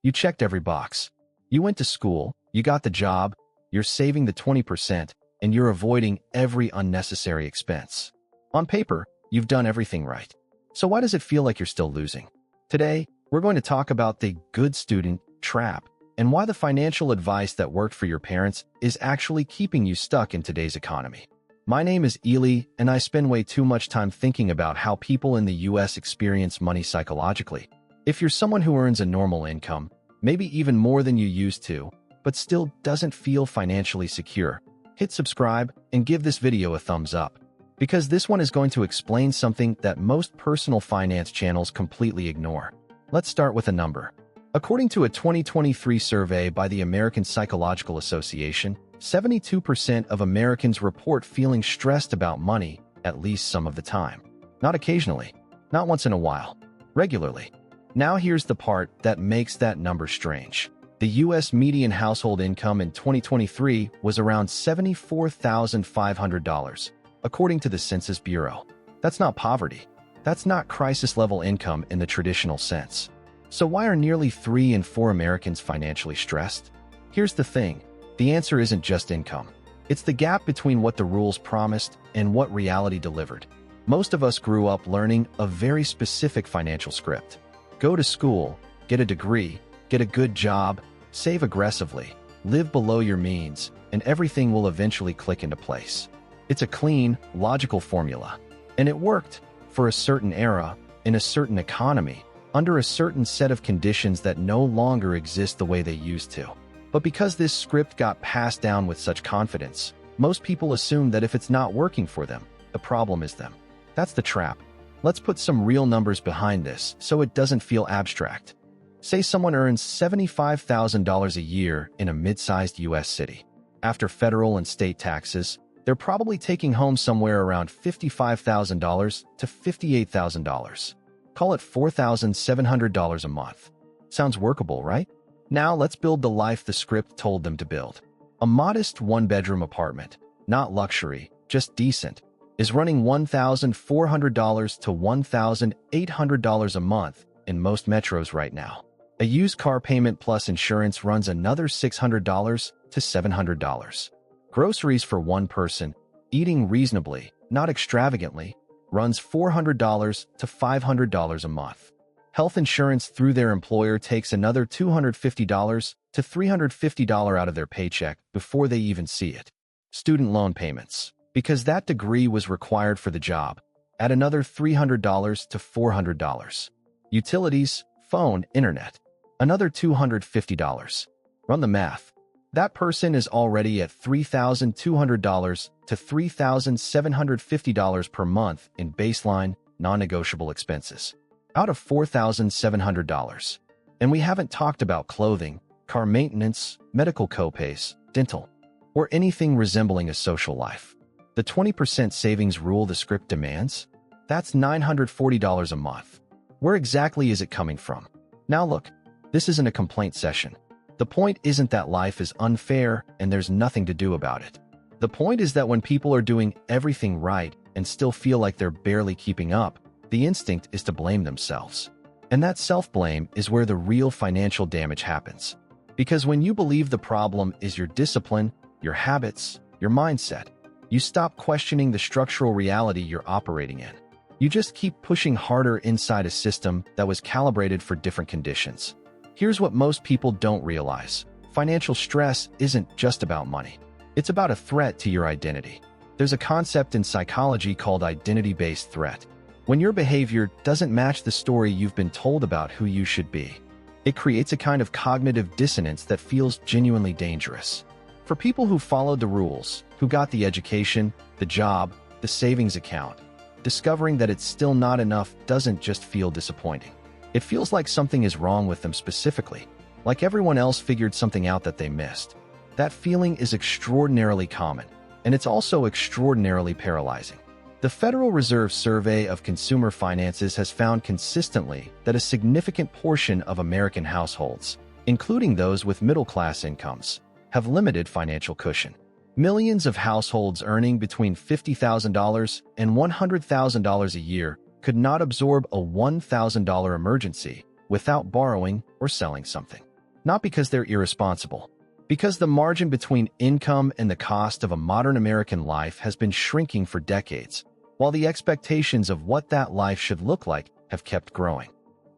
You checked every box. You went to school, you got the job, you're saving the 20%, and you're avoiding every unnecessary expense. On paper, you've done everything right. So why does it feel like you're still losing? Today, we're going to talk about the good student trap and why the financial advice that worked for your parents is actually keeping you stuck in today's economy. My name is Ely, and I spend way too much time thinking about how people in the US experience money psychologically. If you're someone who earns a normal income, maybe even more than you used to, but still doesn't feel financially secure, hit subscribe and give this video a thumbs up, because this one is going to explain something that most personal finance channels completely ignore. Let's start with a number. According to a 2023 survey by the American Psychological Association, 72% of Americans report feeling stressed about money at least some of the time. Not occasionally, not once in a while, regularly. Now here's the part that makes that number strange. The U.S. median household income in 2023 was around $74,500, according to the Census Bureau. That's not poverty. That's not crisis-level income in the traditional sense. So why are nearly 3 in 4 Americans financially stressed? Here's the thing. The answer isn't just income. It's the gap between what the rules promised and what reality delivered. Most of us grew up learning a very specific financial script. Go to school, get a degree, get a good job, save aggressively, live below your means, and everything will eventually click into place. It's a clean, logical formula. And it worked for a certain era, in a certain economy, under a certain set of conditions that no longer exist the way they used to. But because this script got passed down with such confidence, most people assume that if it's not working for them, the problem is them. That's the trap. Let's put some real numbers behind this so it doesn't feel abstract. Say someone earns $75,000 a year in a mid-sized US city. After federal and state taxes, they're probably taking home somewhere around $55,000 to $58,000. Call it $4,700 a month. Sounds workable, right? Now let's build the life the script told them to build. A modest one-bedroom apartment, not luxury, just decent, is running $1,400 to $1,800 a month in most metros right now. A used car payment plus insurance runs another $600 to $700. Groceries for one person, eating reasonably, not extravagantly, runs $400 to $500 a month. Health insurance through their employer takes another $250 to $350 out of their paycheck before they even see it. Student loan payments, because that degree was required for the job, add another $300 to $400. Utilities, phone, internet, another $250. Run the math. That person is already at $3,200 to $3,750 per month in baseline, non-negotiable expenses, out of $4,700. And we haven't talked about clothing, car maintenance, medical copays, dental, or anything resembling a social life. The 20% savings rule the script demands? That's $940 a month. Where exactly is it coming from? Now look, this isn't a complaint session. The point isn't that life is unfair and there's nothing to do about it. The point is that when people are doing everything right and still feel like they're barely keeping up, the instinct is to blame themselves. And that self-blame is where the real financial damage happens. Because when you believe the problem is your discipline, your habits, your mindset, you stop questioning the structural reality you're operating in. You just keep pushing harder inside a system that was calibrated for different conditions. Here's what most people don't realize. Financial stress isn't just about money. It's about a threat to your identity. There's a concept in psychology called identity-based threat. When your behavior doesn't match the story you've been told about who you should be, it creates a kind of cognitive dissonance that feels genuinely dangerous. For people who followed the rules, who got the education, the job, the savings account, discovering that it's still not enough doesn't just feel disappointing. It feels like something is wrong with them specifically, like everyone else figured something out that they missed. That feeling is extraordinarily common, and it's also extraordinarily paralyzing. The Federal Reserve Survey of Consumer Finances has found consistently that a significant portion of American households, including those with middle-class incomes, have limited financial cushion. Millions of households earning between $50,000 and $100,000 a year could not absorb a $1,000 emergency without borrowing or selling something. Not because they're irresponsible, because the margin between income and the cost of a modern American life has been shrinking for decades, while the expectations of what that life should look like have kept growing.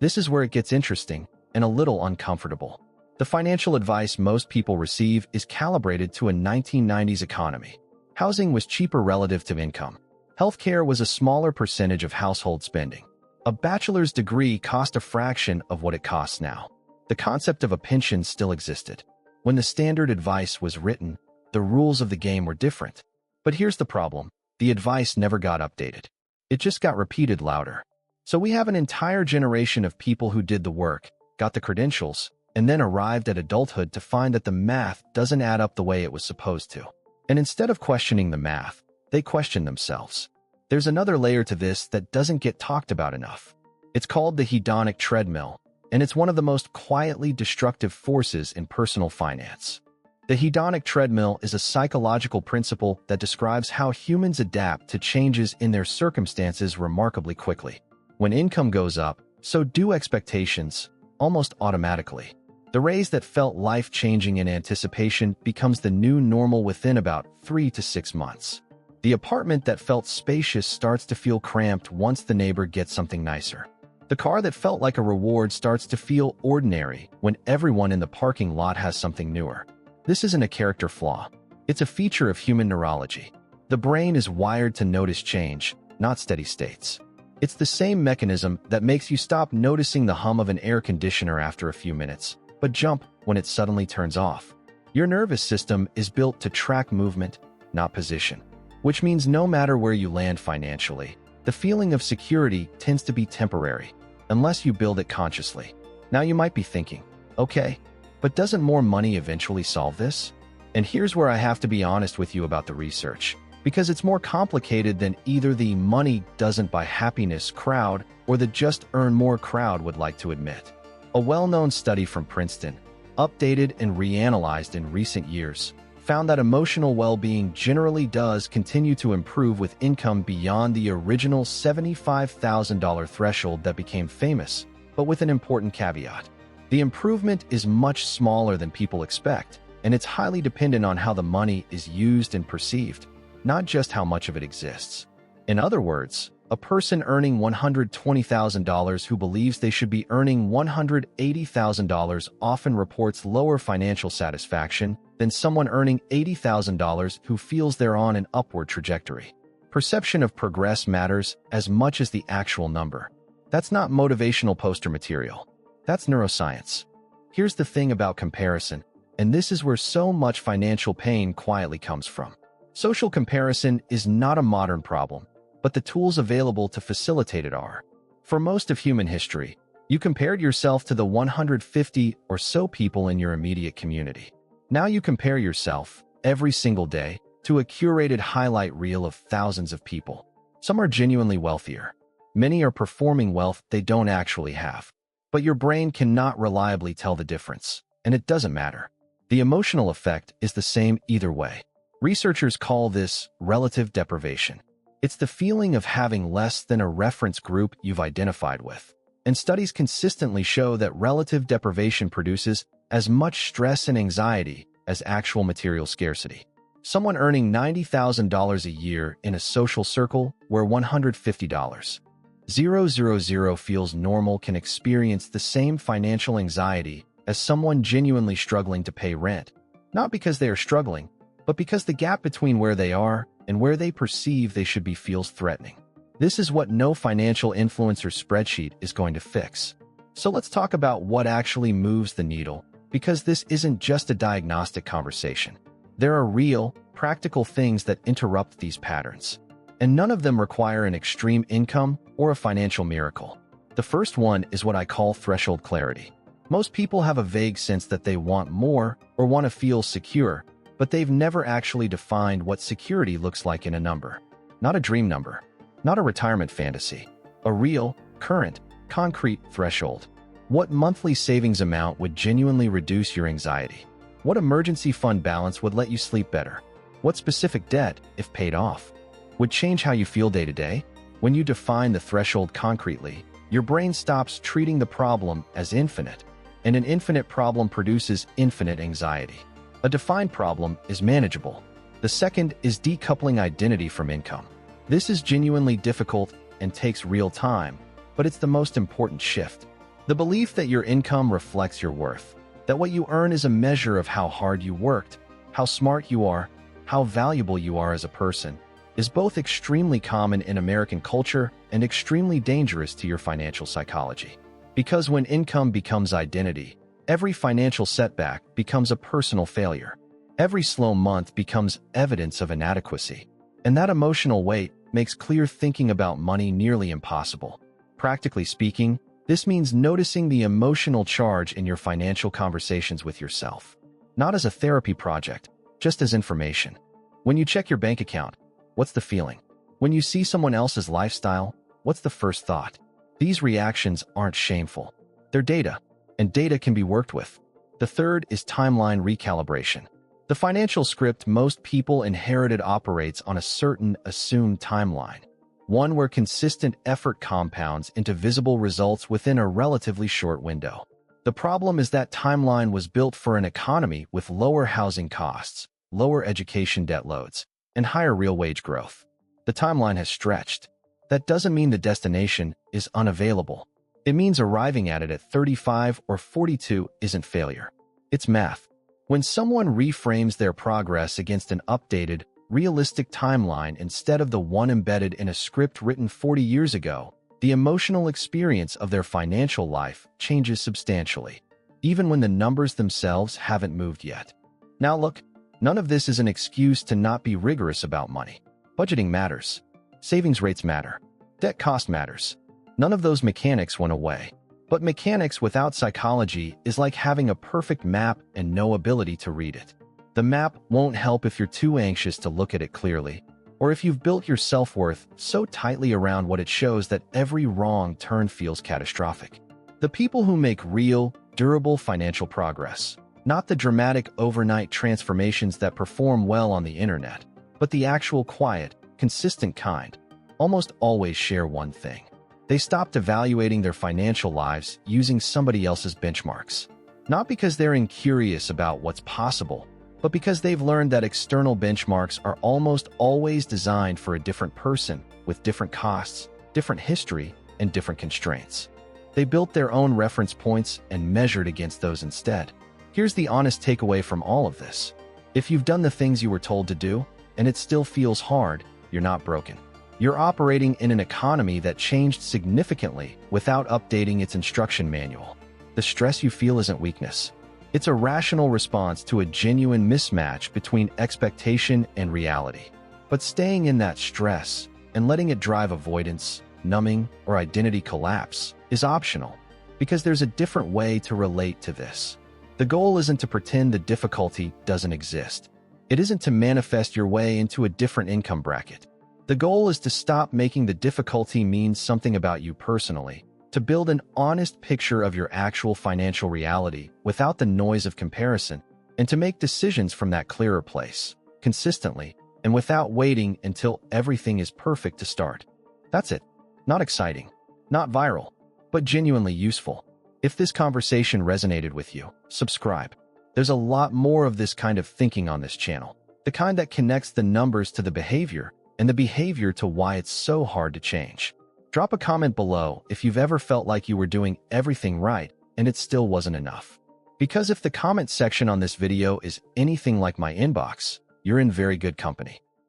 This is where it gets interesting and a little uncomfortable. The financial advice most people receive is calibrated to a 1990s economy. Housing was cheaper relative to income. Healthcare was a smaller percentage of household spending. A bachelor's degree cost a fraction of what it costs now. The concept of a pension still existed. When the standard advice was written, the rules of the game were different. But here's the problem. The advice never got updated. It just got repeated louder. So we have an entire generation of people who did the work, got the credentials, and then arrived at adulthood to find that the math doesn't add up the way it was supposed to. And instead of questioning the math, they question themselves. There's another layer to this that doesn't get talked about enough. It's called the hedonic treadmill, and it's one of the most quietly destructive forces in personal finance. The hedonic treadmill is a psychological principle that describes how humans adapt to changes in their circumstances remarkably quickly. When income goes up, so do expectations, almost automatically. The raise that felt life-changing in anticipation becomes the new normal within about 3 to 6 months. The apartment that felt spacious starts to feel cramped once the neighbor gets something nicer. The car that felt like a reward starts to feel ordinary when everyone in the parking lot has something newer. This isn't a character flaw. It's a feature of human neurology. The brain is wired to notice change, not steady states. It's the same mechanism that makes you stop noticing the hum of an air conditioner after a few minutes, but jump when it suddenly turns off. Your nervous system is built to track movement, not position, which means no matter where you land financially, the feeling of security tends to be temporary, unless you build it consciously. Now you might be thinking, okay, but doesn't more money eventually solve this? And here's where I have to be honest with you about the research, because it's more complicated than either the money doesn't buy happiness crowd or the just earn more crowd would like to admit. A well-known study from Princeton, updated and reanalyzed in recent years, found that emotional well-being generally does continue to improve with income beyond the original $75,000 threshold that became famous, but with an important caveat. The improvement is much smaller than people expect, and it's highly dependent on how the money is used and perceived, not just how much of it exists. In other words, a person earning $120,000 who believes they should be earning $180,000 often reports lower financial satisfaction than someone earning $80,000 who feels they're on an upward trajectory. Perception of progress matters as much as the actual number. That's not motivational poster material. That's neuroscience. Here's the thing about comparison, and this is where so much financial pain quietly comes from. Social comparison is not a modern problem, but the tools available to facilitate it are. For most of human history, you compared yourself to the 150 or so people in your immediate community. Now you compare yourself, every single day, to a curated highlight reel of thousands of people. Some are genuinely wealthier. Many are performing wealth they don't actually have. But your brain cannot reliably tell the difference, and it doesn't matter. The emotional effect is the same either way. Researchers call this relative deprivation. It's the feeling of having less than a reference group you've identified with. And studies consistently show that relative deprivation produces as much stress and anxiety as actual material scarcity. Someone earning $90,000 a year in a social circle where $150,000 feels normal can experience the same financial anxiety as someone genuinely struggling to pay rent, not because they are struggling, but because the gap between where they are and where they perceive they should be feels threatening. This is what no financial influencer spreadsheet is going to fix. So let's talk about what actually moves the needle, because this isn't just a diagnostic conversation. There are real, practical things that interrupt these patterns, and none of them require an extreme income or a financial miracle. The first one is what I call threshold clarity. Most people have a vague sense that they want more or want to feel secure, but they've never actually defined what security looks like in a number. Not a dream number, not a retirement fantasy, a real, current, concrete threshold. What monthly savings amount would genuinely reduce your anxiety? What emergency fund balance would let you sleep better? What specific debt, if paid off, would change how you feel day to day? When you define the threshold concretely, your brain stops treating the problem as infinite and an infinite problem produces infinite anxiety. A defined problem is manageable. The second is decoupling identity from income. This is genuinely difficult and takes real time, but it's the most important shift. The belief that your income reflects your worth, that what you earn is a measure of how hard you worked, how smart you are, how valuable you are as a person, is both extremely common in American culture and extremely dangerous to your financial psychology. Because when income becomes identity, every financial setback becomes a personal failure. Every slow month becomes evidence of inadequacy. And that emotional weight makes clear thinking about money nearly impossible. Practically speaking, this means noticing the emotional charge in your financial conversations with yourself. Not as a therapy project, just as information. When you check your bank account, what's the feeling? When you see someone else's lifestyle, what's the first thought? These reactions aren't shameful. They're data, and data can be worked with. The third is timeline recalibration. The financial script most people inherited operates on a certain assumed timeline, one where consistent effort compounds into visible results within a relatively short window. The problem is that timeline was built for an economy with lower housing costs, lower education debt loads, and higher real wage growth. The timeline has stretched. That doesn't mean the destination is unavailable. It means arriving at it at 35 or 42 isn't failure. It's math. When someone reframes their progress against an updated, realistic timeline instead of the one embedded in a script written 40 years ago, the emotional experience of their financial life changes substantially, even when the numbers themselves haven't moved yet. Now look, none of this is an excuse to not be rigorous about money. Budgeting matters. Savings rates matter. Debt cost matters. None of those mechanics went away. But mechanics without psychology is like having a perfect map and no ability to read it. The map won't help if you're too anxious to look at it clearly, or if you've built your self-worth so tightly around what it shows that every wrong turn feels catastrophic. The people who make real, durable financial progress, not the dramatic overnight transformations that perform well on the internet, but the actual quiet, consistent kind, almost always share one thing. They stopped evaluating their financial lives using somebody else's benchmarks. Not because they're incurious about what's possible, but because they've learned that external benchmarks are almost always designed for a different person with different costs, different history, and different constraints. They built their own reference points and measured against those instead. Here's the honest takeaway from all of this. If you've done the things you were told to do, and it still feels hard, you're not broken. You're operating in an economy that changed significantly without updating its instruction manual. The stress you feel isn't weakness. It's a rational response to a genuine mismatch between expectation and reality. But staying in that stress and letting it drive avoidance, numbing, or identity collapse is optional, because there's a different way to relate to this. The goal isn't to pretend the difficulty doesn't exist. It isn't to manifest your way into a different income bracket. The goal is to stop making the difficulty mean something about you personally, to build an honest picture of your actual financial reality without the noise of comparison, and to make decisions from that clearer place, consistently, and without waiting until everything is perfect to start. That's it. Not exciting, not viral, but genuinely useful. If this conversation resonated with you, subscribe. There's a lot more of this kind of thinking on this channel, the kind that connects the numbers to the behavior, and the behavior to why it's so hard to change. Drop a comment below if you've ever felt like you were doing everything right and it still wasn't enough. Because if the comment section on this video is anything like my inbox, you're in very good company.